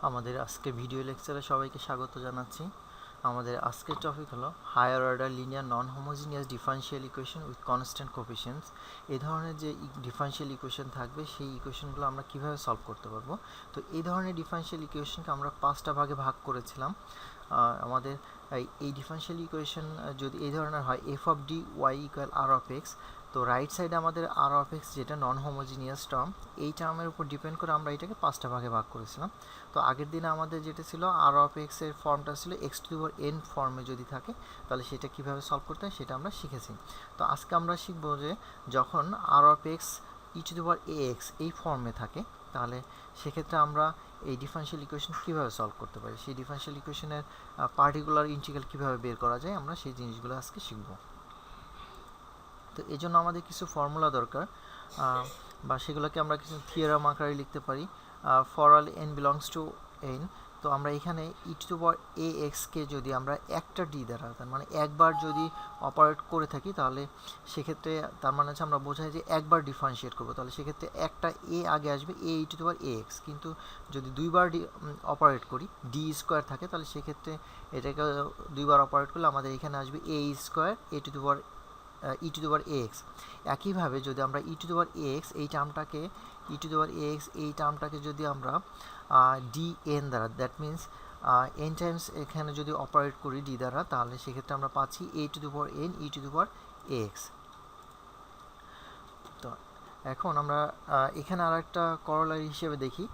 আমাদের আজকে ভিডিও লেকচারে সবাইকে স্বাগত জানাচ্ছি। আমাদের আজকের টপিক হলো higher order linear non homogeneous differential equation with constant coefficients. এই ধরনের যে ডিফারেনশিয়াল ইকুয়েশন থাকবে সেই ইকুয়েশনগুলো আমরা কীভাবে সলভ করতে পারবো। তো এই ধরনের ডিফারেনশিয়াল ইকুয়েশনকে আমরা 5টা ভাগে ভাগ করেছিলাম। আমাদের এই ডিফারেনশিয়াল ইকুয়েশন যদি এই ধরনের হয় F of D Y equal R of X, তো রাইট সাইডে আমাদের আর অফ এক্স যেটা নন হোমোজিনিয়াস টার্ম, এই টার্মের উপর ডিপেন্ড করে আমরা এটাকে 5টা ভাগে ভাগ করেছিলাম। তো আগের দিনে আমাদের যেটা ছিল আর অফ এক্স এর ফর্মটা ছিল x two the power N ফর্মে যদি থাকে তাহলে সেটা কীভাবে সলভ করতে হয় সেটা আমরা শিখেছি। তো আজকে আমরা শিখবো যে যখন R of X E to the power A X এই ফর্মে থাকে তাহলে সেক্ষেত্রে আমরা এই ডিফারেনশিয়াল ইকুয়েশন কীভাবে সলভ করতে পারি, সেই ডিফারেনশিয়াল ইকুয়েশনের পার্টিকুলার ইন্টিগ্রাল কীভাবে বের করা যায় আমরা সেই জিনিসগুলো আজকে শিখব। তো এই জন্য আমাদের কিছু ফর্মুলা দরকার, বা সেগুলোকে আমরা কিছু থিওরাম আকারে লিখতে পারি। For all N belongs to N, তো আমরা এখানে ই টু দি পাওয়ার এ এক্সকে যদি আমরা একটা ডি দ্বারা, তার মানে একবার যদি অপারেট করে থাকি তাহলে সেক্ষেত্রে তার মানে হচ্ছে আমরা বোঝাই যে একবার ডিফারেন্সিয়েট করবো, তাহলে সেক্ষেত্রে একটা এ আগে আসবে এ ই to the power A x. কিন্তু যদি দুইবার অপারেট করি ডি স্কোয়ার থাকে তাহলে সেক্ষেত্রে এটাকে দুইবার অপারেট করলে আমাদের এখানে আসবে A square A to the power E to the power A X. একইভাবে যদি আমরা E to the power A X এই টার্মটাকে ই to the power A X এই টার্মটাকে যদি আমরা ডি এন দ্বারা, দ্যাট মিন্স এন টাইমস এখানে যদি অপারেট করি ডি দ্বারা, তাহলে সেক্ষেত্রে আমরা পাচ্ছি A to the power N E to the power A X. তো এখন আমরা এখানে আর একটা করলারি হিসেবে দেখি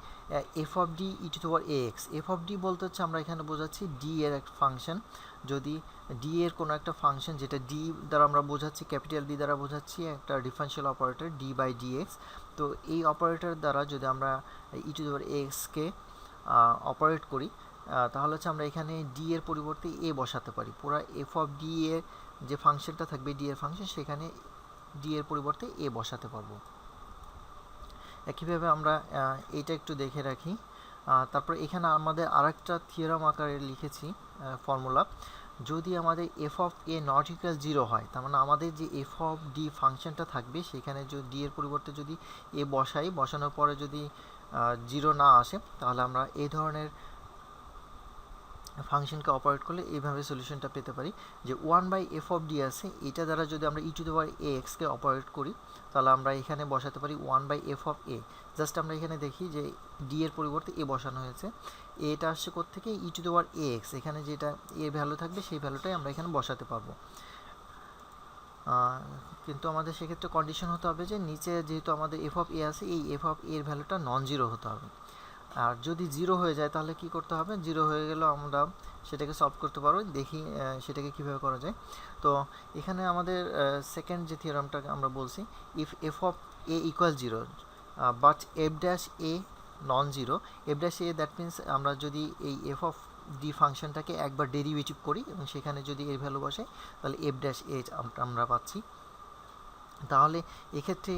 F of D E to the power A X. F of D বলতে হচ্ছে আমরা এখানে বোঝাচ্ছি ডি এর একটা ফাংশন। যদি ডি এর কোনো একটা ফাংশন, যেটা ডি দ্বারা আমরা বোঝাচ্ছি, ক্যাপিটাল ডি দ্বারা বোঝাচ্ছি একটা differential operator D by D X. তো এই অপারেটর দ্বারা যদি আমরা E to the power A এক্সকে অপারেট করি তাহলে হচ্ছে আমরা এখানে ডি এর পরিবর্তে এ বসাতে পারি। পুরো এফ অফ ডি এর যে ফাংশনটা থাকবে ডি এর ফাংশন, সেখানে ডি এর পরিবর্তে এ বসাতে পারবো। একইভাবে আমরা এইটা একটু দেখে রাখি। তারপর এখানে আমাদের আরেকটা থিওরাম আকারে লিখেছি ফর্মুলা। যদি আমাদের F of A not equal 0 হয়, তার মানে আমাদের যে এফ অফ ডি ফাংশনটা থাকবে সেখানে যদি ডি এর পরিবর্তে যদি এ বসাই, বসানোর পরে যদি 0 না আসে তাহলে আমরা এই ধরনের ফাংশনকে অপারেট করলে এইভাবে সলিউশনটা পেতে পারি যে 1/f অফ ডি আছে, এটা দ্বারা যদি আমরা E to the power A এক্সকে অপারেট করি তাহলে আমরা এখানে বসাতে পারি 1/f অফ এ। জাস্ট আমরা এখানে দেখি যে ডি এর পরিবর্তে এ বসানো হয়েছে, এটা আসছে কোত্থেকে ই to the power A x, এখানে যেটা এ ভ্যালু থাকবে সেই ভ্যালুটাই আমরা এখানে বসাতে পারবো। কিন্তু আমাদের সেক্ষেত্রে কন্ডিশন হতে হবে যে নিচে যেহেতু আমাদের এফ অফ এ আছে, এই এফ অফ এর ভ্যালুটা নন জিরো হতে হবে। আর যদি 0 হয়ে যায় তাহলে কি করতে হবে, 0 হয়ে গেলেও আমরা সেটাকে সলভ করতে পারবো। দেখি সেটাকে কিভাবে করা যায়। তো এখানে আমাদের সেকেন্ড যে থিওরামটাকে আমরা বলছি, if F of A equal 0 but F dash a non zero, F dash a that means আমরা যদি এই এফ অফ ডি ফাংশনটাকে একবার ডেরিভেটিভ করি এবং সেখানে যদি এর ভ্যালু বসে তাহলে এফ ড্যাশ এ আমরা পাচ্ছি। তাহলে এক্ষেত্রে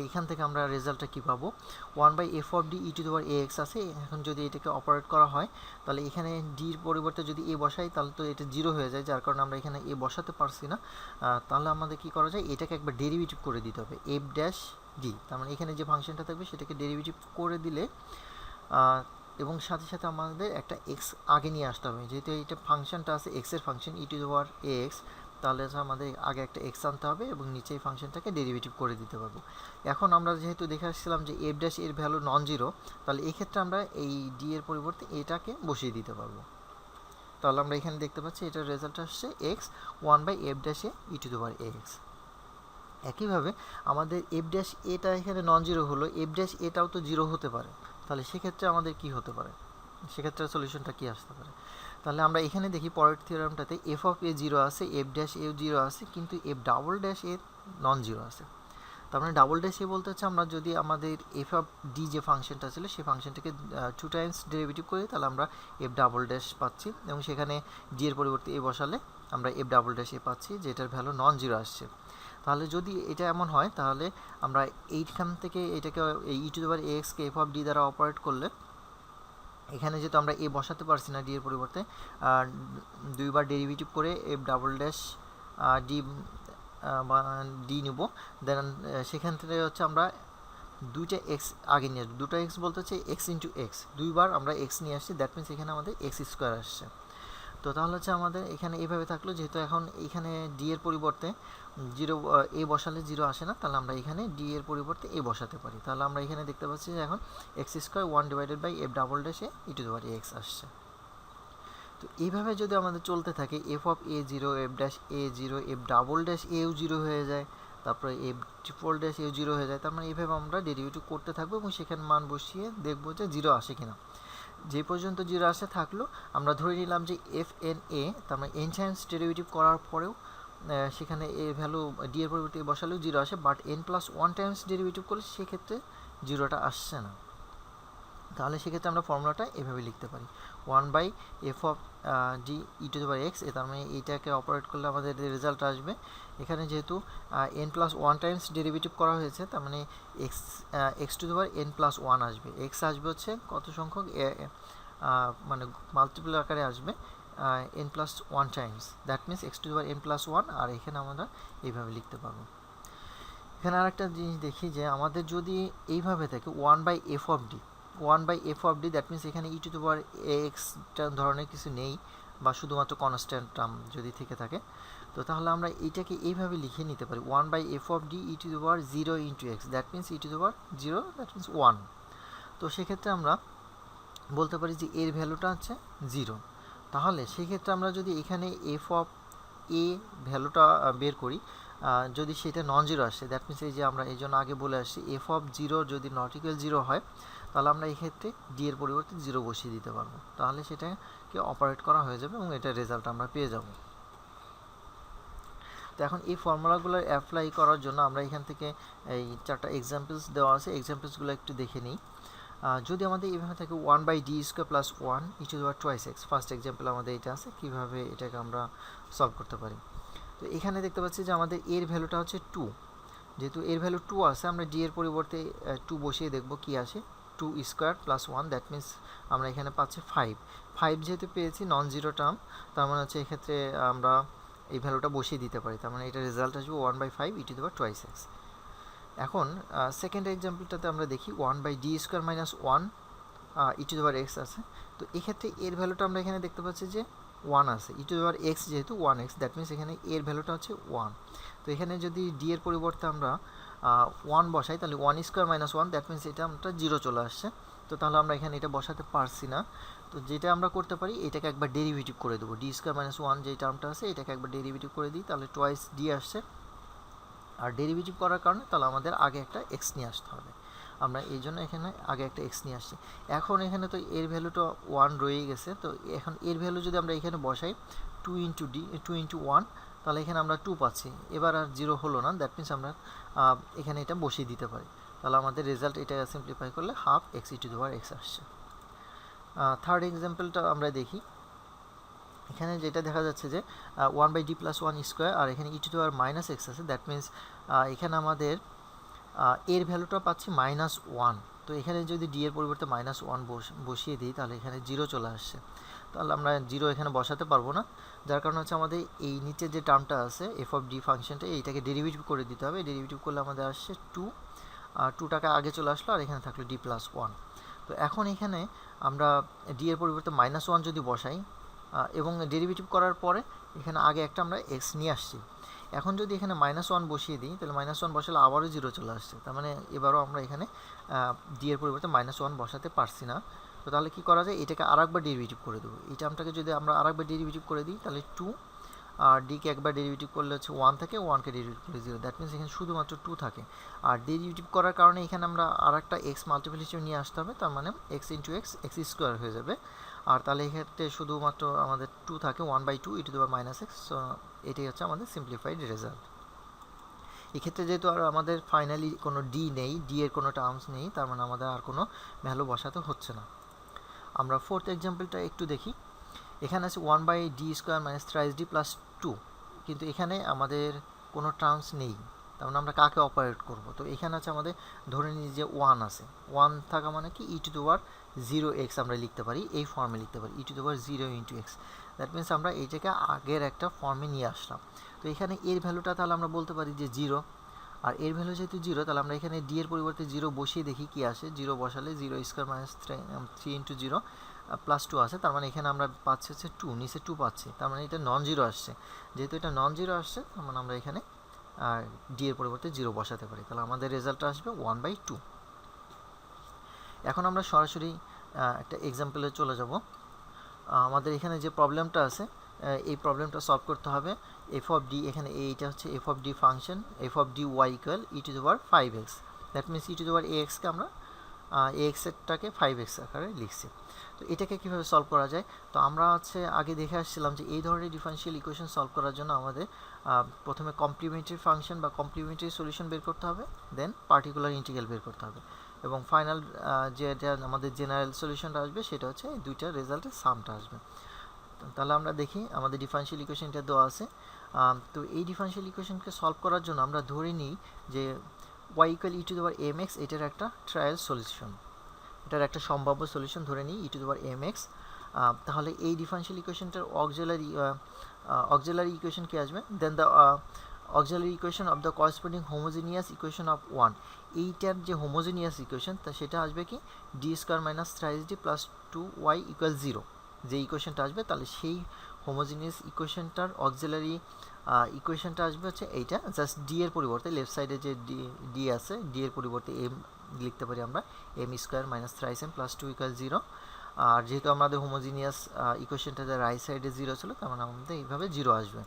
এখান থেকে আমরা রেজাল্টটা কী পাবো, 1/f of D E to the power A x আছে। এখন যদি এটাকে অপারেট করা হয় তাহলে এখানে ডির পরিবর্তে যদি এ বসাই তাহলে তো এটা 0 হয়ে যায়, যার কারণে আমরা এখানে এ বসাতে পারছি না। তাহলে আমাদের কী করা যায়, এটাকে একবার ডেরিভেটিভ করে দিতে হবে এফ ড্যাশ ডি, তার মানে এখানে যে ফাংশনটা থাকবে সেটাকে ডেরিভেটিভ করে দিলে এবং সাথে সাথে আমাদের একটা এক্স আগে নিয়ে আসতে হবে, যেহেতু এইটা ফাংশনটা আছে এক্সের function E to the power A x, তাহলে আমাদের আগে একটা এক্স আনতে হবে এবং নিচে এই ফাংশনটাকে ডেরিভেটিভ করে দিতে পারবো। এখন আমরা যেহেতু দেখে আসছিলাম যে এফ ড্যাশ এর ভ্যালু নন জিরো, তাহলে এক্ষেত্রে আমরা এই ডি এর পরিবর্তে এটাকে বসিয়ে দিতে পারবো। তাহলে আমরা এখানে দেখতে পাচ্ছি এটার রেজাল্ট আসছে x 1/f dash a E to the power A X. একইভাবে আমাদের এফ ড্যাশ এটা এখানে নন জিরো হলো, এফ ড্যাশ এটাও তো 0 হতে পারে, তাহলে সেক্ষেত্রে আমাদের কি হতে পারে, সেক্ষেত্রে সলিউশনটা কি আসতে পারে। তাহলে আমরা এখানে দেখি পরের থিওরামটাতে এফ অফ এ 0 আছে, এফ ড্যাশ এ 0 আছে, কিন্তু F double dash a non zero আছে। তার মানে ডাবল ড্যাশ এ বলতে হচ্ছে আমরা যদি আমাদের এফ অফ ডি যে ফাংশনটা ছিল সেই ফাংশনটাকে 2 টাইমস ডেরিভেটিভ করি তাহলে আমরা এফ ডাবল ড্যাশ পাচ্ছি, এবং সেখানে ডি এর পরিবর্তে এ বসালে আমরা এফ ডাবল ড্যাশ এ পাচ্ছি, যেটার ভ্যালু নন জিরো আসছে। তাহলে যদি এটা এমন হয় তাহলে আমরা এইখান থেকে এটাকে এই ই টু দি পাওয়ার এ এক্সকে এফ অফ ডি দ্বারা অপারেট করলে এখানে যেহেতু আমরা এ বসাতে পারছি না ডি এর পরিবর্তে, দুইবার ডেরিভেটিভ করে F double dash D D নেব, দেন সেখান থেকে হচ্ছে আমরা দুইটা এক্স আগে নিয়ে আসবো, দুটো এক্স বলতে হচ্ছে এক্স ইন্টু এক্স, দুইবার আমরা এক্স নিয়ে আসছি, দ্যাট মিনস এখানে আমাদের এক্স স্কোয়ার আসছে। তো তাহলে হচ্ছে আমাদের এখানে এইভাবে থাকলো, যেহেতু এখন এখানে ডি এর পরিবর্তে জিরো এ বসালে জিরো আসে না, তাহলে আমরা এখানে ডি এর পরিবর্তে এ বসাতে পারি। তাহলে আমরা এখানে দেখতে পাচ্ছি যে এখন এক্স স্কোয়ার 1/f (e^x) আসছে। তো এইভাবে যদি আমাদের চলতে থাকে F of A zero, F dash a zero, F double dash এও জিরো হয়ে যায়, তারপরে এফ ট্রিপল ড্যাশ এও জিরো হয়ে যায়, তার মানে এইভাবে আমরা ডেরিভেটিভ করতে থাকবো এবং সেখানে মান বসিয়ে দেখবো যে জিরো আসে কিনা। যে পর্যন্ত জিরো আসে থাকলো, আমরা ধরে নিলাম যে এফ এন এ, তার মানে এন টাইমস ডেরিভেটিভ করার পরেও সেখানে এ ভ্যালু ডি এর পরিবর্তে বসালেও জিরো আসে, but n plus 1 Times derivative করলে সেক্ষেত্রে জিরোটা আসছে না। তাহলে সেক্ষেত্রে আমরা ফর্মুলাটা এভাবে লিখতে পারি 1/f অফ ডি e^x, তার মানে এইটাকে অপারেট করলে আমাদের রেজাল্ট আসবে। এখানে যেহেতু n+1 টাইমস ডেরিভেটিভ করা হয়েছে, তার মানে x^n+1 আসবে। x আসবে হচ্ছে কত সংখ্যক, মানে মাল্টিপল আকারে আসবে n+1 Times, that means x^n+1, আর এখানে আমরা এইভাবে লিখতে পারবো। এখানে আরেকটা জিনিস দেখি যে আমাদের যদি এইভাবে থাকে 1/f of D, 1/f of D, that means এখানে e^x ধরনের কিছু নেই বা শুধুমাত্র কনস্ট্যান্ট টার্ম যদি থেকে থাকে, তো তাহলে আমরা এইটাকে এইভাবে লিখে নিতে পারি 1/f of D e^0 × x, that means e^0, that means 1। তো সেক্ষেত্রে আমরা বলতে পারি যে এর ভ্যালুটা হচ্ছে 0। তাহলে সেক্ষেত্রে আমরা যদি এখানে এফ অফ এ ভ্যালুটা বের করি, যদি সেটা নন জিরো আসে, দ্যাট মিনস এই যে আমরা এই জন্য আগে বলে আসছি এফ অফ জিরো যদি নট ইকুয়াল জিরো হয়, তাহলে আমরা এই ক্ষেত্রে ডি এর পরিবর্তে জিরো বসিয়ে দিতে পারবো, তাহলে সেটাকে অপারেট করা হয়ে যাবে এবং এটার রেজাল্ট আমরা পেয়ে যাব। তো এখন এই ফর্মুলাগুলো অ্যাপ্লাই করার জন্য আমরা এখান থেকে এই 4টা এক্সাম্পলস দেওয়া আছে, এক্সাম্পলসগুলো একটু দেখে নিই। যদি আমাদের এইভাবে থাকে 1/d² + 1 e^2x, ফার্স্ট এক্সাম্পল আমাদের এটা আছে, কীভাবে এটাকে আমরা সলভ করতে পারি। তো এখানে দেখতে পাচ্ছি যে আমাদের এর ভ্যালুটা হচ্ছে 2, যেহেতু এর ভ্যালু 2 আছে, আমরা ডি এর পরিবর্তে 2 বসিয়ে দেখব কি আসে, 2² + 1, দ্যাট মিনস আমরা এখানে পাচ্ছি 5 যেহেতু পেয়েছি নন জিরো টার্ম, তার মানে হচ্ছে এক্ষেত্রে আমরা এই ভ্যালুটা বসিয়ে দিতে পারি, তার মানে এটা রেজাল্ট আসবে 1/5 e^2x। এখন সেকেন্ড এক্সাম্পলটাতে আমরা দেখি 1/d² - 1 e^x আছে। তো এক্ষেত্রে এর ভ্যালুটা আমরা এখানে দেখতে পাচ্ছি যে 1 আছে, e^x যেহেতু 1x, দ্যাট মিনস এখানে এর ভ্যালুটা হচ্ছে 1। তো এখানে যদি ডি এর পরিবর্তে আমরা 1 বসাই, তাহলে 1² - 1, দ্যাট মিনস এটা আমরা 0 চলে আসছে। তো তাহলে আমরা এখানে এটা বসাতে পারছি না। তো যেটা আমরা করতে পারি, এটাকে একবার ডেরিভেটিভ করে দেবো, d² - 1 যে টার্মটা আছে এটাকে একবার ডেরিভেটিভ করে দিই, তাহলে টোয়াইস ডি আসছে। আর ডেরিভেটিভ করার কারণে তাহলে আমাদের আগে একটা এক্স নিয়ে আসতে হবে, আমরা এই জন্য এখানে আগে একটা এক্স নিয়ে আসছি। এখন এখানে তো এর ভ্যালুটা 1 রয়ে গেছে, তো এখন এর ভ্যালু যদি আমরা এখানে বসাই 2 × 1, তাহলে এখানে আমরা 2 পাচ্ছি, এবার আর 0 হলো না, দ্যাট মিনস আমরা এখানে এটা বসিয়ে দিতে পারি, তাহলে আমাদের রেজাল্ট এটা সিম্পলিফাই করলে ½ x e^x আসছে। থার্ড এক্সাম্পলটা আমরা দেখি। এখানে যেটা দেখা যাচ্ছে যে 1/d + 1² আর এখানে e^-x আছে, দ্যাট মিনস এখানে আমাদের এর ভ্যালুটা পাচ্ছি -1। তো এখানে যদি ডি এর পরিবর্তে -1 বসিয়ে দিই, তাহলে এখানে 0 চলে আসছে, তাহলে আমরা 0 এখানে বসাতে পারবো না, যার কারণে হচ্ছে আমাদের এই নিচে যে টার্মটা আছে এফ অফ ডি ফাংশনটা, এইটাকে ডেরিভেটিভ করে দিতে হবে। ডেরিভেটিভ করলে আমাদের আসছে 2, 2 টাকা আগে চলে আসলো, আর এখানে থাকলো d + 1। তো এখন এখানে আমরা ডি এর পরিবর্তে -1 যদি বসাই এবং ডেরিভেটিভ করার পরে এখানে আগে একটা আমরা এক্স নিয়ে আসছি, এখন যদি এখানে -1 বসিয়ে দিই, তাহলে -1 বসালে আবারও 0 চলে আসছে, তার মানে এবারও আমরা এখানে ডি এর পরিবর্তে -1 বসাতে পারছি না। তো তাহলে কী করা যায়, এটাকে আরেকবার ডেরিভেটিভ করে দেবো, এই টার্মটাকে যদি আমরা আরেকবার ডেরিভেটিভ করে দিই, তাহলে 2, আর ডিকে একবার ডেরিভেটিভ করলে হচ্ছে 1 থাকে, 1কে ডেরিভেটিভ করলে 0, দ্যাট মিনস এখানে শুধুমাত্র 2 থাকে। আর ডেরিভেটিভ করার কারণে এখানে আমরা আরেকটা এক্স মাল্টিপল হিসেবে নিয়ে আসতে হবে, তার মানে x × x² হয়ে যাবে। আর তাহলে এক্ষেত্রে শুধুমাত্র আমাদের 2 থাকে, 1/2 e^-x। সো এটাই হচ্ছে আমাদের সিম্পলিফাইড রেজাল্ট। এক্ষেত্রে যেহেতু আর আমাদের ফাইনালি কোনো ডি নেই, ডি এর কোনো টার্মস নেই, তার মানে আমাদের আর কোনো ভ্যালু বসাতে হচ্ছে না। আমরা ফোর্থ এক্সাম্পলটা একটু দেখি। এখানে আছে 1/d² - 3d + 2, কিন্তু এখানে আমাদের কোনো টার্মস নেই, তার মানে আমরা কাকে অপারেট করব। তো এখানে আছে আমাদের ধরে নিই যে 1 আছে, 1 থাকা মানে কি e^0x আমরা লিখতে পারি, এই ফর্মে লিখতে পারি e^0 × x, দ্যাট মিনস আমরা এইটাকে আগের একটা ফর্মে নিয়ে আসলাম। তো এখানে এর ভ্যালুটা তাহলে আমরা বলতে পারি যে 0, আর এর ভ্যালু যেহেতু জিরো, তাহলে আমরা এখানে ডি এর পরিবর্তে জিরো বসিয়ে দেখি কি আসে। জিরো বসালে zero square minus three into zero plus two আসে, তার মানে এখানে আমরা পাচ্ছি হচ্ছে টু, নিচে টু পাচ্ছি, তার মানে এটা নন জিরো আসছে। যেহেতু এটা নন জিরো আসছে, তার মানে আমরা এখানে ডি এর পরিবর্তে জিরো বসাতে পারি, তাহলে আমাদের রেজাল্টটা আসবে 1/2। এখন আমরা সরাসরি একটা এক্সাম্পলে চলে যাব। আমাদের এখানে যে প্রবলেমটা আছে, এই প্রবলেমটা সলভ করতে হবে। এফ অফ ডি, এখানে এইটা হচ্ছে F of D function, F of D Y equal E to the power 5x, that means E to the power এক্সকে আমরা এক্সেরটাকে 5x আকারে লিখছি। তো এটাকে কীভাবে সলভ করা যায়, তো আমরা আগে দেখে আসছিলাম যে এই ধরনের ডিফারেনশিয়াল ইকুয়েশন সলভ করার জন্য আমাদের প্রথমে কমপ্লিমেন্টারি ফাংশন বা কমপ্লিমেন্টারি সলিউশন বের করতে হবে, দেন পার্টিকুলার ইন্টিগ্রাল বের করতে হবে, এবং ফাইনাল যেটা আমাদের জেনারেল সলিউশনটা আসবে সেটা হচ্ছে এই দুইটার রেজাল্টের সামটা আসবে। তাহলে আমরা দেখি আমাদের ডিফারেনশিয়াল ইকুয়েশনটা দেওয়া আছে। তো এই ডিফারেনশিয়াল ইকুয়েশনকে সলভ করার জন্য আমরা ধরে নিই যে y equal E to the power mx, এটার একটা ট্রায়াল সলিউশন, এটার একটা সম্ভাব্য সলিউশন ধরে নিই ই টু দি পাওয়ার mx। তাহলে এই ডিফারেনশিয়াল ইকুয়েশনটার অক্সিলারি ইকুয়েশন কি আসবে, then the auxiliary equation of the corresponding homogeneous equation of 1, এইটার যে হোমোজিনিয়াস ইকুয়েশন তা সেটা আসবে কি D square minus thrice D plus 2y equal 0, যে ইকুয়েশনটা আসবে, তাহলে সেই হোমোজিনিয়াস ইকুয়েশনটার অক্সিলারি ইকুয়েশনটা আসবে হচ্ছে এইটা, জাস্ট ডি এর পরিবর্তে লেফট সাইডে যে ডি আছে, ডি এর পরিবর্তে এম লিখতে পারি আমরা, M square minus thrice M plus 2 equal 0। আর যেহেতু আমাদের হোমোজিনিয়াস ইকুয়েশনটা যে রাইট সাইডে 0 ছিল, তার মানে আমাদের এইভাবে 0 আসবে।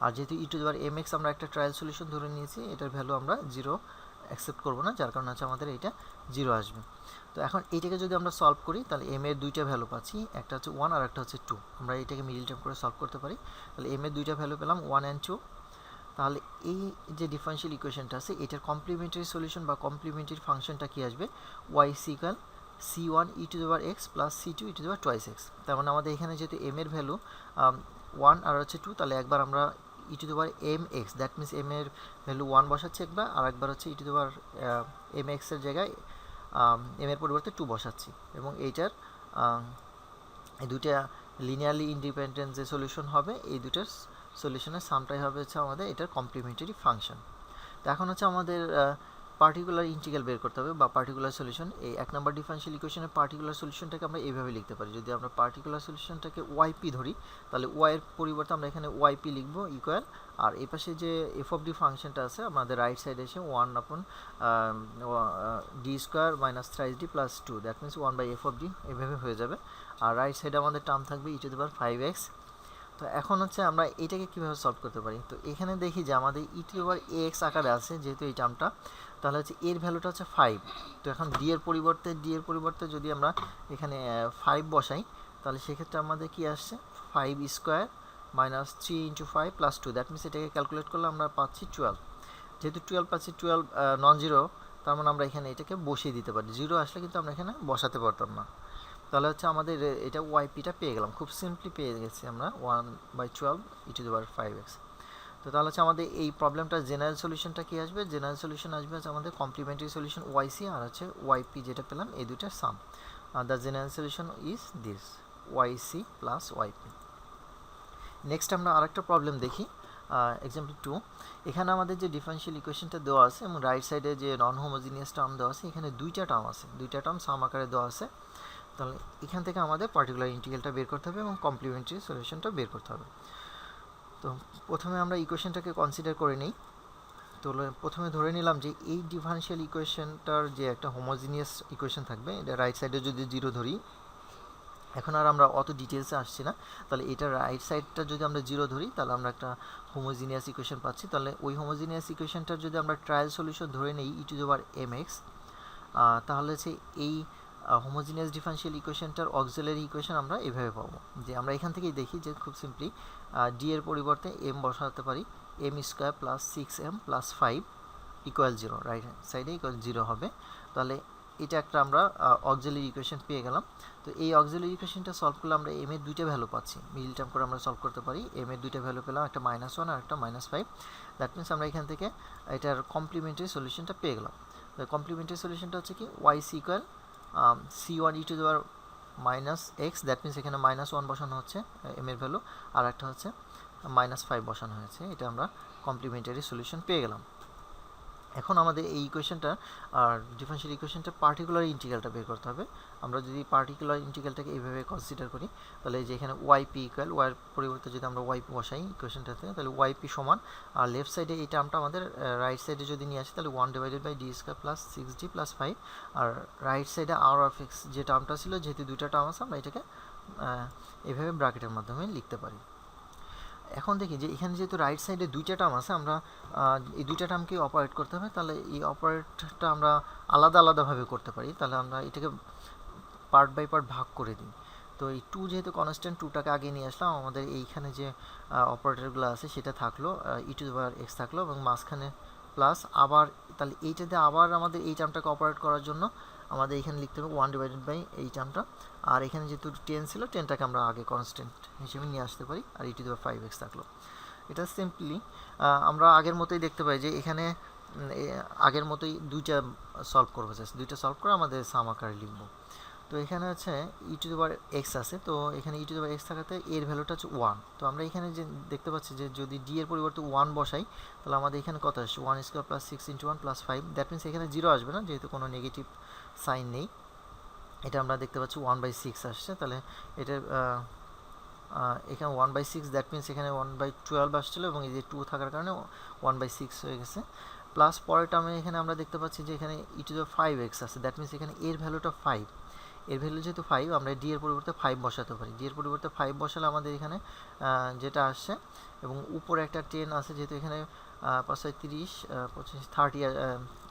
আর যেহেতু ই টু দি পাওয়ার mx আমরা একটা ট্রায়াল সলিউশন ধরে নিয়েছি, এটার ভ্যালু আমরা 0 অ্যাকসেপ্ট করবো না, যার কারণে আমাদের এইটা 0 আসবে। তো এখন এইটাকে যদি আমরা সলভ করি, তাহলে m এর দুইটা ভ্যালু পাচ্ছি, একটা হচ্ছে 1 আর একটা হচ্ছে 2, আমরা এটাকে মিডল টার্ম করে সলভ করতে পারি। তাহলে m এর দুইটা ভ্যালু পেলাম 1 অ্যান্ড 2। তাহলে এই যে ডিফারেনশিয়াল ইকুয়েশনটা আছে, এটার কমপ্লিমেন্টারি সলিউশন বা কমপ্লিমেন্টারি ফাংশনটা কি আসবে, y equal c1 E to the power x plus c2 E to the power twice x। তার মানে আমাদের এখানে যেহেতু m এর ভ্যালু 1 আর হচ্ছে 2, তাহলে একবার আমরা E to the power mx, that means m এর ভ্যালু 1 বসাচ্ছি একবার, আর একবার হচ্ছে ই টু দি পাওয়ার mx এর জায়গায় m এর পরিবর্তে 2 বসাচ্ছি, এবং এইটার এই দুইটা লিনিয়ারলি ইন্ডিপেন্ডেন্ট যে সলিউশন হবে, এই দুইটার সলিউশনের সামটাই হবে হচ্ছে আমাদের এটার কমপ্লিমেন্টারি ফাংশন। তো এখন হচ্ছে আমাদের পার্টিকুলার ইন্টিগ্রাল বের করতে হবে বা পার্টিকুলার সলিউশন। এই এক নম্বর ডিফারেনশিয়াল ইকুয়েশনের পার্টিকুলার সলিউশনটাকে আমরা এইভাবে লিখতে পারি, যদি আমরা পার্টিকুলার সলিউশনটাকে ওয়াইপি ধরি, তাহলে ওয়াই এর পরিবর্তে আমরা এখানে ওয়াইপি লিখবো ইকুয়াল, আর এই পাশে যে এফ অফ ডি ফাংশনটা আছে আমাদের রাইট সাইডে এসে 1 আপন D square minus thrice D plus 2, that means 1/f of D, এভাবে হয়ে যাবে। আর রাইট সাইডে আমাদের টার্ম থাকবে E to the power 5x। তো এখন হচ্ছে আমরা এটাকে কীভাবে সলভ করতে পারি, তো এখানে দেখি যে আমাদের ই টু দি পাওয়ার এক্স আকারে আছে যেহেতু এই টার্মটা, তাহলে হচ্ছে এর ভ্যালুটা হচ্ছে 5। তো এখন ডি এর পরিবর্তে যদি আমরা এখানে 5 বসাই, তাহলে সেক্ষেত্রে আমাদের কি আসছে 5 square minus 3 into 5 plus 2, that means এটাকে ক্যালকুলেট করলে আমরা পাচ্ছি 12। যেহেতু 12 পাচ্ছি, 12 নন জিরো, তার মানে আমরা এখানে এটাকে বসিয়ে দিতে পারি, 0 আসলে কিন্তু আমরা এখানে বসাতে পারতাম না। তাহলে হচ্ছে আমাদের এটা ওয়াইপিটা পেয়ে গেলাম, খুব সিম্পলি পেয়ে গেছি আমরা 1/12 ই টু দি পাওয়ার 5x। তো তাহলে হচ্ছে আমাদের এই প্রবলেমটার জেনারেল সলিউশনটা কি আসবে, জেনারেল সলিউশন আসবে হচ্ছে আমাদের কমপ্লিমেন্টারি সলিউশন ওয়াইসি আর হচ্ছে ওয়াইপি যেটা পেলাম, এই দুইটার sum. The general solution is this YC plus YP. Next আমরা আরেকটা প্রবলেম দেখি, এক্সাম্পল 2। এখানে আমাদের যে ডিফারেনশিয়াল ইকুয়েশনটা দেওয়া আছে এবং রাইট সাইডে যে নন হোমোজিনিয়াস টার্ম দেওয়া আছে, এখানে দুইটা টার্ম সাম আকারে দেওয়া আছে। তাহলে এখান থেকে আমাদের পার্টিকুলার ইন্টিগ্রালটা বের করতে হবে এবং কমপ্লিমেন্টারি সলিউশনটা বের করতে হবে। তো প্রথমে আমরা ইকুয়েশনটাকে কনসিডার করে নিই। তো প্রথমে ধরে নিলাম যে এই ডিফারেনশিয়াল ইকুয়েশনটার যে একটা হোমোজিনিয়াস ইকুয়েশন থাকবে, এটা রাইট সাইডে যদি 0 ধরি, এখন আর আমরা অত ডিটেলসে আসছি না, তাহলে এটা রাইট সাইডটা যদি আমরা 0 ধরি, তাহলে আমরা একটা হোমোজিনিয়াস ইকুয়েশন পাচ্ছি। তাহলে ওই হোমোজিনিয়াস ইকুয়েশনটার যদি আমরা ট্রায়াল সলিউশন ধরে নিই ই টু দি পাওয়ার mx, তাহলে হচ্ছে এই হোমোজিনিয়াস ডিফারেনশিয়াল ইকুয়েশনটার অক্সিলারি ইকুয়েশন আমরা এভাবে পাবো, যে আমরা এখান থেকেই দেখি যে খুব সিম্পলি ডি এর পরিবর্তে m বসাতে পারি, m square plus 6m plus 5 equal 0, right সাইডে ইকুয়াল 0 হবে। তাহলে এটা একটা আমরা অক্সিলারি ইকুয়েশন পেয়ে গেলাম। তো এই অক্সিলারি ইকুয়েশনটা সলভ করলে আমরা m এর দুইটা ভ্যালু পাচ্ছি, মিডল টার্ম করে আমরা সলভ করতে পারি। m এর দুইটা ভ্যালু পেলাম, একটা -1 আর একটা -5, দ্যাট মিনস আমরা এখান থেকে এটার কমপ্লিমেন্টারি সলিউশনটা পেয়ে গেলাম। কমপ্লিমেন্টারি সলিউশনটা হচ্ছে কি y equal c1 E to the power minus x, that means এখানে -1 বসানো হচ্ছে m এর ভ্যালু, আর একটা হচ্ছে -5 বসানো হয়েছে, এটা আমরা কমপ্লিমেন্টারি সলিউশন পেয়ে গেলাম। এখন আমাদের এই ইকুয়েশনটা আর ডিফারেনশিয়াল ইকুয়েশনটা পার্টিকুলার ইন্টিগ্রালটা বের করতে হবে। আমরা যদি পার্টিকুলার ইন্টিগ্রালটাকে এইভাবে কনসিডার করি, তাহলে যে এখানে ওয়াইপি ইকুয়াল, ওয়াইয়ের পরিবর্তে যদি আমরা ওয়াইপি বসাই ইকুয়েশনটাতে, তাহলে ওয়াইপি সমান, আর লেফট সাইডে এই টার্মটা আমাদের রাইট সাইডে যদি নিয়ে আসি তাহলে 1/d² প্লাস 6d প্লাস 5, আর রাইট সাইডে আর অফ এক্স যে টার্মটা ছিল, যেহেতু দুইটা টার্ম আছে আমরা এটাকে এইভাবে ব্র্যাকেটের মাধ্যমে লিখতে পারি। এখন দেখি যে এখানে যেহেতু রাইট সাইডে দুইটা টার্ম আছে, আমরা এই দুইটা টার্মকে অপারেট করতে হবে, তাহলে এই অপারেটটা আমরা আলাদা আলাদাভাবে করতে পারি। তাহলে আমরা এটাকে পার্ট বাই পার্ট ভাগ করে দিই। তো এই 2 যেহেতু কনস্ট্যান্ট, 2টাকে আগে নিয়ে আসলাম, আমাদের এইখানে যে অপারেটরগুলো আছে সেটা থাকলো, e⁻x থাকলো, এবং মাঝখানে প্লাস আবার, তাহলে এইটাতে আবার আমাদের এই টার্মটাকে অপারেট করার জন্য আমাদের এখানে লিখতে হবে 1/, এই টার্মটা, আর এখানে যেহেতু 10 ছিল 10টাকে আমরা আগে কনস্ট্যান্ট হিসেবে নিয়ে আসতে পারি, আর e⁵x থাকলো। এটা সিম্পলি আমরা আগের মতোই দেখতে পাই যে এখানে আগের মতোই দুইটা সলভ করবো, জাস্ট দুইটা সলভ করে আমাদের সাম আকারে লিখবো। তো এখানে হচ্ছে e⁻x আছে, তো এখানে e⁻x থাকাতে এর ভ্যালুটা হচ্ছে 1। তো আমরা এখানে যে দেখতে পাচ্ছি যে যদি d এর পরিবর্তে 1 বসাই, তাহলে আমাদের এখানে কত আসছে, 1² প্লাস 6 × 1 প্লাস 5, দ্যাট মিনস এখানে 0 আসবে না, যেহেতু কোনো নেগেটিভ সাইন নেই। এটা আমরা দেখতে পাচ্ছি 1/6 আসছে, তাহলে এটার এখানে 1/6, দ্যাট মিনস এখানে 1/12 আসছিল, এবং এই যে 2 থাকার কারণে 1/6 হয়ে গেছে। প্লাস পরের টার্মে এখানে আমরা দেখতে পাচ্ছি যে এখানে e⁵x আছে, দ্যাট মিনস এখানে এর ভ্যালুটা 5, এর ভ্যালু যেহেতু 5, আমরা d এর পরিবর্তে 5 বসাতে পারি। d এর পরিবর্তে 5 বসালে আমাদের এখানে যেটা আসছে, এবং উপরে একটা 10 আছে, যেহেতু এখানে 5 × 30 25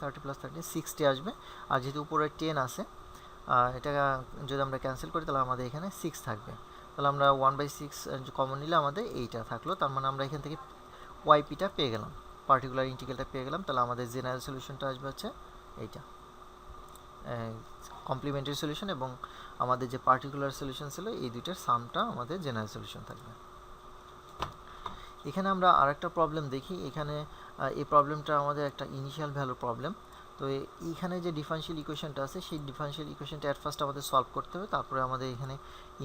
30 প্লাস 30 60 আসবে, আর যেহেতু উপরে 10 আছে, এটা যদি আমরা ক্যান্সেল করি তাহলে আমাদের এখানে 6 থাকবে। তাহলে আমরা 1/6 কমন নিলে আমাদের এইটা থাকলো, তার মানে আমরা এখান থেকে ওয়াইপিটা পেয়ে গেলাম, পার্টিকুলার ইন্টিগ্রালটা পেয়ে গেলাম। তাহলে আমাদের জেনারেল সলিউশনটা আসবে হচ্ছে এইটা, কমপ্লিমেন্টারি সলিউশন, এবং আমাদের যে পার্টিকুলার সলিউশন ছিল এই দুইটার সামটা আমাদের জেনারেল সলিউশন থাকবে। এখানে আমরা আরেকটা প্রবলেম দেখি। এখানে এই প্রবলেমটা আমাদের একটা ইনিশিয়াল ভ্যালু প্রবলেম। তো এইখানে যে ডিফারেনশিয়াল ইকুয়েশনটা আছে, সেই ডিফারেনশিয়াল ইকুয়েশনটা অ্যাট ফার্স্ট আমাদের সলভ করতে হবে, তারপরে আমাদের এখানে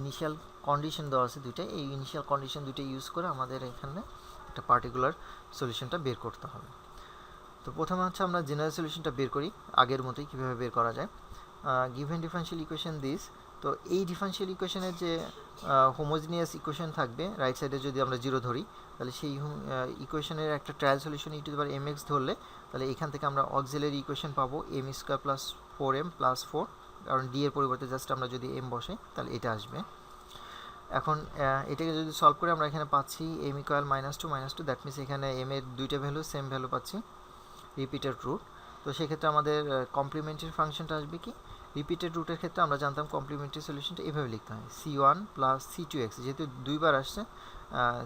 ইনিশিয়াল কন্ডিশন দেওয়া আছে দুইটা, এই ইনিশিয়াল কন্ডিশন দুইটা ইউজ করে আমাদের এখানে একটা পার্টিকুলার সলিউশনটা বের করতে হবে। তো প্রথমে হচ্ছে আমরা জেনারেল সলিউশনটা বের করি, আগের মতোই কীভাবে বের করা যায়। গিভেন ডিফারেনশিয়াল ইকুয়েশন দিস, তো এই ডিফারেনশিয়াল ইকুয়েশনের যে হোমোজিনিয়াস ইকুয়েশন থাকবে, রাইট সাইডে যদি আমরা 0 ধরি, তাহলে সেই ইকুয়েশনের একটা ট্রায়াল সলিউশন e⁻mx ধরলে, তাহলে এখান থেকে আমরা অক্সিলারি ইকুয়েশন পাবো m² প্লাস 4m প্লাস 4, কারণ d এর পরিবর্তে জাস্ট আমরা যদি m বসাই তাহলে এটা আসবে। এখন এটাকে যদি সলভ করে আমরা এখানে পাচ্ছি m = -2, দ্যাট মিনস এখানে m এর দুইটা ভ্যালু সেম ভ্যালু পাচ্ছি, রিপিটেড রুট। তো সেক্ষেত্রে আমাদের কমপ্লিমেন্টারি ফাংশনটা আসবে কি, রিপিটেড রুটের ক্ষেত্রে আমরা জানতাম কমপ্লিমেন্টারি সলিউশনটা এভাবে লিখতে হয়, c1 প্লাস c2x, যেহেতু দুইবার আসছে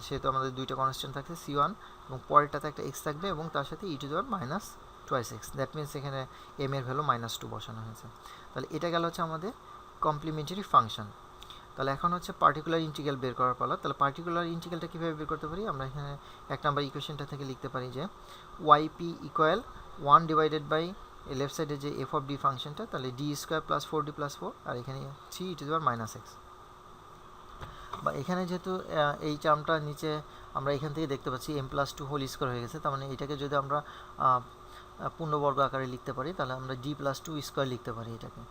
সেহেতু আমাদের দুইটা কনস্ট্যান্ট থাকছে c1, এবং পরেরটাতে একটা x থাকবে, এবং তার সাথে e⁻²x, দ্যাট মিনস এখানে m এর ভ্যালু -2 বসানো হয়েছে। তাহলে এটা গেল হচ্ছে আমাদের কমপ্লিমেন্টারি ফাংশন। তাহলে এখন হচ্ছে পার্টিকুলার ইন্টিগ্রাল বের করার পালা। তাহলে পার্টিকুলার ইন্টিগ্রালটা কীভাবে বের করতে পারি, আমরা এখানে 1 নাম্বার ইকুয়েশনটা থেকে লিখতে পারি যে yp = 1/, লেফট সাইডে যে f(d) ফাংশনটা, তাহলে d² প্লাস 4d প্লাস 4, আর এখানে 3e⁻x। বা এখানে যেহেতু এই টার্মটা নিচে আমরা এখান থেকে দেখতে পাচ্ছি m+2 হোল স্কোয়ার হয়ে গেছে, তার মানে এটাকে যদি আমরা পূর্ণবর্গ আকারে লিখতে পারি, তাহলে আমরা d+2² লিখতে পারি, এটাকে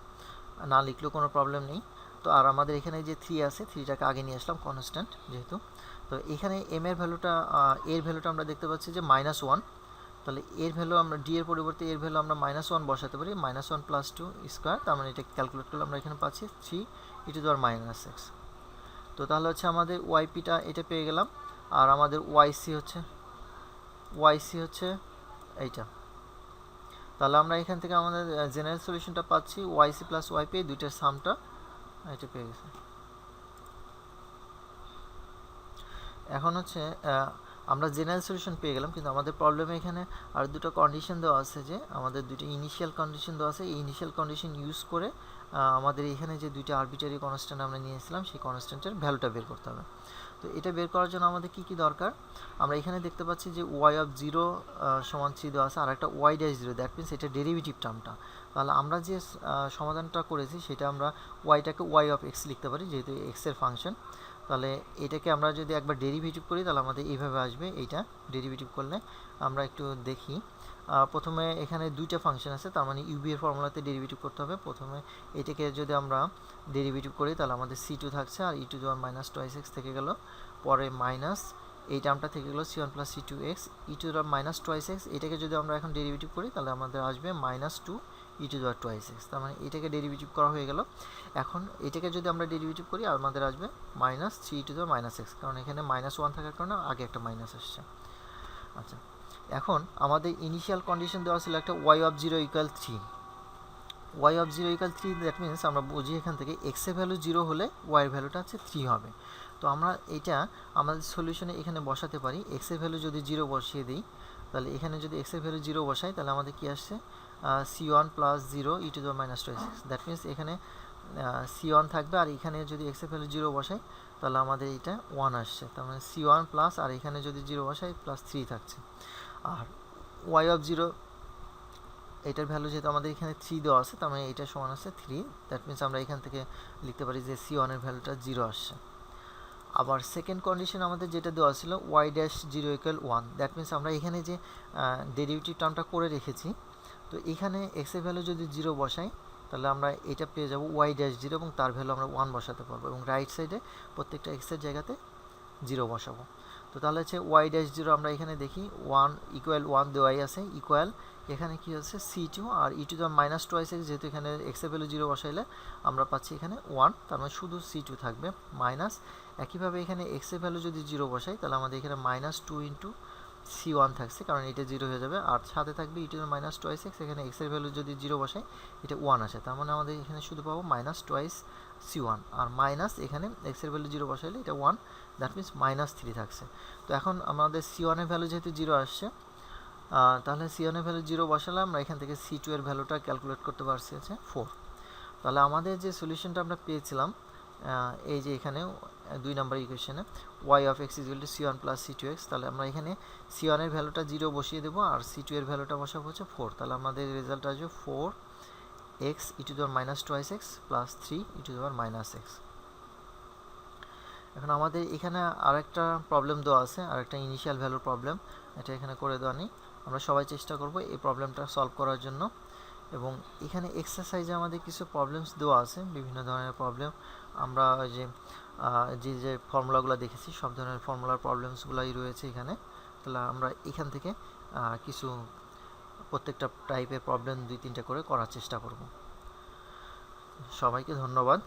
না লিখলেও কোনো প্রবলেম নেই। তো আর আমাদের এখানে যে 3 আছে, 3টাকে আগে নিয়ে আসলাম কনস্ট্যান্ট যেহেতু। তো এখানে m এর ভ্যালুটা, এর ভ্যালুটা আমরা দেখতে পাচ্ছি যে -1, তাহলে এর ভ্যালু আমরা d এর পরিবর্তে এর ভ্যালু আমরা -1 বসাতে পারি, -1 + 2², তার মানে এটা ক্যালকুলেট করলে আমরা এখানে পাচ্ছি 3e⁻x। তো তাহলে হচ্ছে আমাদের ওয়াইপিটা এটা পেয়ে গেলাম, আর আমাদের ওয়াইসি হচ্ছে এইটা। তাহলে আমরা এখান থেকে আমাদের জেনারেল সলিউশনটা পাচ্ছি ওয়াইসি প্লাস ওয়াইপি, দুইটার সামটা এটা পেয়ে গেছে। এখন হচ্ছে আমরা জেনারেল সলিউশন পেয়ে গেলাম, কিন্তু আমাদের প্রবলেমে এখানে আর দুটো কন্ডিশন দেওয়া আছে, যে আমাদের দুটো ইনিশিয়াল কন্ডিশন দেওয়া আছে, এই ইনিশিয়াল কন্ডিশন ইউজ করে আমাদের এখানে যে দুইটা আরবিটারি কনস্ট্যান্ট আমরা নিয়েছিলাম সেই কনস্ট্যান্টের ভ্যালুটা বের করতে হবে। তো এটা বের করার জন্য আমাদের কি কি দরকার, আমরা এখানে দেখতে পাচ্ছি যে y(0) = 3 দেওয়া আছে, আর একটা y'0, দ্যাট মিনস এটা ডেরিভেটিভ টার্মটা। তাহলে আমরা যে সমাধানটা করেছি সেটা আমরা y-টাকে y(x) লিখতে পারি, যেহেতু x এর ফাংশন। তাহলে এটাকে আমরা যদি একবার ডেরিভেটিভ করি তাহলে আমাদের এইভাবে আসবে, এইটা ডেরিভেটিভ করলে আমরা একটু দেখি প্রথমে এখানে দুইটা ফাংশন আছে, তার মানে ইউবি এর ফর্মুলাতে ডেরিভেটিভ করতে হবে। প্রথমে এটাকে যদি আমরা ডেরিভেটিভ করি তাহলে আমাদের c2 থাকছে, আর e two the power minus twice x থেকে গেল, পরে মাইনাস এই টার্মটা থেকে গেল c1 plus c2 x E to the power minus twice x. এটাকে যদি আমরা এখন ডেরিভেটিভ করি তাহলে আমাদের আসবে minus 2 E to the power twice x. তার মানে এটাকে ডেরিভেটিভ করা হয়ে গেল। এখন এটাকে যদি আমরা ডেরিভেটিভ করি আমাদের আসবে minus 3 E to the power minus x, কারণ এখানে মাইনাস 1 থাকার কারণে আগে একটা মাইনাস আসছে। আচ্ছা, এখন আমাদের ইনিশিয়াল কন্ডিশন দেওয়া ছিল একটা y of 0 equal 3, y of 0 equal 3, that means আমরা বুঝি এখান থেকে x এর ভ্যালু 0 হলে y এর ভ্যালুটা হচ্ছে 3 হবে। তো আমরা এটা আমাদের সলিউশনে এখানে বসাতে পারি। x এর ভ্যালু যদি 0 বসিয়ে দিই তাহলে এখানে যদি x এর ভ্যালু 0 বসাই তাহলে আমাদের কি আসছে c1 plus 0 E to the power minus 26, that means এখানে c1 থাকবে, আর এখানে যদি x এর ভ্যালু 0 বসাই তাহলে আমাদের এটা 1 আসছে। তার মানে c1 প্লাস, আর এখানে যদি 0 বসাই প্লাস 3 থাকছে। আর y অফ 0 এটার ভ্যালু যেহেতু আমাদের এখানে 3 দেওয়া আছে, তার মানে এটা সমান আছে 3, দ্যাট মিনস আমরা এখান থেকে লিখতে পারি যে c1 এর ভ্যালুটা 0 আসছে। আবার সেকেন্ড কন্ডিশন আমাদের যেটা দেওয়া ছিল y dash 0 equal 1, that means আমরা এখানে যে ডেরিভেটিভ টার্মটা করে রেখেছি, তো এখানে x এর ভ্যালু যদি 0 বসাই তাহলে আমরা এটা পেয়ে যাব y ড্যাশ 0 এবং তার ভ্যালু আমরা 1 বসাতে পারবো, এবং রাইট সাইডে প্রত্যেকটা x এর জায়গাতে 0 বসাবো। তো তাহলে হচ্ছে y ড্যাশ 0 আমরা এখানে দেখি 1 ইকুয়াল 1 দেওয়াই আছে, ইকুয়াল এখানে কি হচ্ছে c2, আর e to the power minus twice X, যেহেতু এখানে x এর ভ্যালু 0 বসাইলে আমরা পাচ্ছি এখানে 1, তার মানে শুধু c2 থাকবে মাইনাস। একইভাবে এখানে x এর ভ্যালু যদি 0 বসাই তাহলে আমাদের এখানে মাইনাস 2 ইন্টু c1 থাকছে, কারণ এটা 0 হয়ে যাবে, আর সাথে থাকবে E to the power minus twice X. এখানে x এর ভ্যালু যদি 0 বসাই এটা 1 আসে, তার মানে আমাদের এখানে শুধু পাবো মাইনাস টোয়াইস c1, আর মাইনাস এখানে x এর ভ্যালু 0 বসাইলে এটা 1, দ্যাট মিনস মাইনাস 3 থাকছে। তো এখন আমাদের c1 এর ভ্যালু যেহেতু 0 আসছে, তাহলে c1 এর ভ্যালু 0 বসালে আমরা এখান থেকে c2 এর ভ্যালুটা ক্যালকুলেট করতে পারছি হচ্ছে 4। তাহলে আমাদের যে সলিউশনটা আমরা পেয়েছিলাম এই যে এখানে 2 নম্বর ইকুয়েশনে y of x is equal to c1 plus c2 x, তাহলে আমরা এখানে c1 এর ভ্যালুটা 0 বসিয়ে দেবো আর c2 এর ভ্যালুটা বসাবো হচ্ছে 4, তাহলে আমাদের রেজাল্ট আসবে 4x E to the power minus twice x plus 3 E to the power minus x. এখন আমাদের এখানে আরেকটা প্রবলেম দেওয়া আছে, আরেকটা ইনিশিয়াল ভ্যালুর প্রবলেম, এটা এখানে করে দেওয়া নেই। আমরা সবাই চেষ্টা করব এই প্রবলেমটা সলভ করার জন্য, এবং এখানে এক্সারসাইজে আমাদের কিছু প্রবলেমস দেওয়া আছে, বিভিন্ন ধরনের প্রবলেম। আমরা যে ফর্মুলাগুলো দেখেছি সব ধরনের ফর্মুলার প্রবলেমসগুলোই রয়েছে এখানে। তাহলে আমরা এখান থেকে কিছু প্রত্যেকটা টাইপের প্রবলেম 2-3টা করে করার চেষ্টা করব। সবাইকে ধন্যবাদ।